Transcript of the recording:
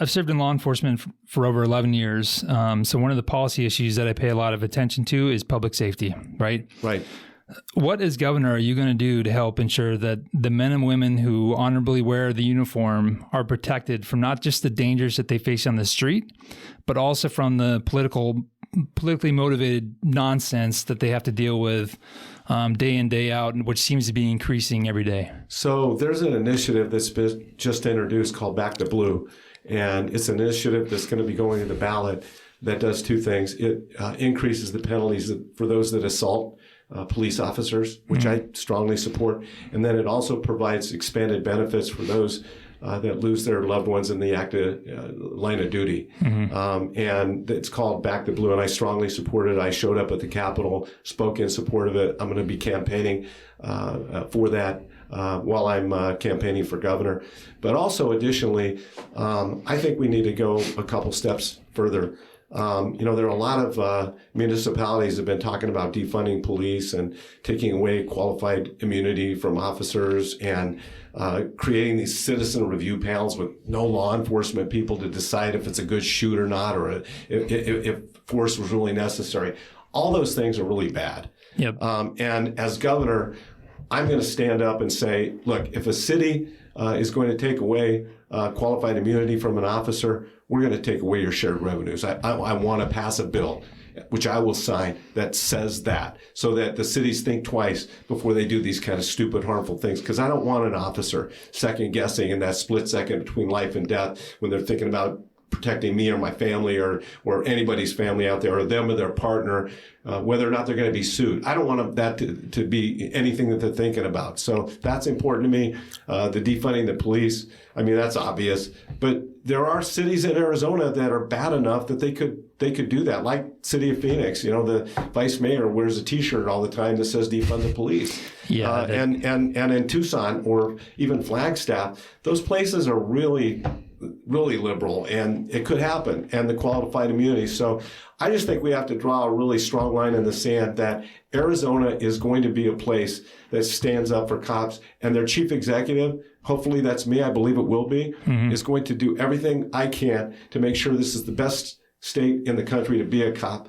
I've served in law enforcement for over 11 years. So one of the policy issues that I pay a lot of attention to is public safety, right? Right. What, as governor, are you going to do to help ensure that the men and women who honorably wear the uniform are protected from not just the dangers that they face on the street, but also from the politically motivated nonsense that they have to deal with day in, day out, which seems to be increasing every day? So there's an initiative that's been just introduced called Back to Blue. And it's an initiative that's going to be going to the ballot that does two things. It increases the penalties for those that assault police officers, which I strongly support. And then it also provides expanded benefits for those that lose their loved ones in the active line of duty. And it's called Back to Blue, and I strongly support it. I showed up at the Capitol, spoke in support of it. I'm going to be campaigning for that while I'm campaigning for governor. But also, additionally, I think we need to go a couple steps further. There are a lot of municipalities that have been talking about defunding police and taking away qualified immunity from officers and creating these citizen review panels with no law enforcement people to decide if it's a good shoot or not, or if force was really necessary. All those things are really bad. Yep. And as governor, I'm going to stand up and say, look, if a city is going to take away qualified immunity from an officer, we're going to take away your shared revenues. I want to pass a bill, which I will sign, that says that, so that the cities think twice before they do these kind of stupid, harmful things. Because I don't want an officer second guessing in that split second between life and death when they're thinking about protecting me or my family or anybody's family out there, or them or their partner, whether or not they're going to be sued. I don't want that to be anything that they're thinking about. So that's important to me. The defunding the police, I mean, that's obvious. But there are cities in Arizona that are bad enough that they could do that, like City of Phoenix. The vice mayor wears a T-shirt all the time that says defund the police. Yeah, and in Tucson or even Flagstaff, those places are really liberal, and it could happen, and the qualified immunity. So I just think we have to draw a really strong line in the sand that Arizona is going to be a place that stands up for cops, and their chief executive, hopefully that's me, I believe it will be, is going to do everything I can to make sure this is the best state in the country to be a cop.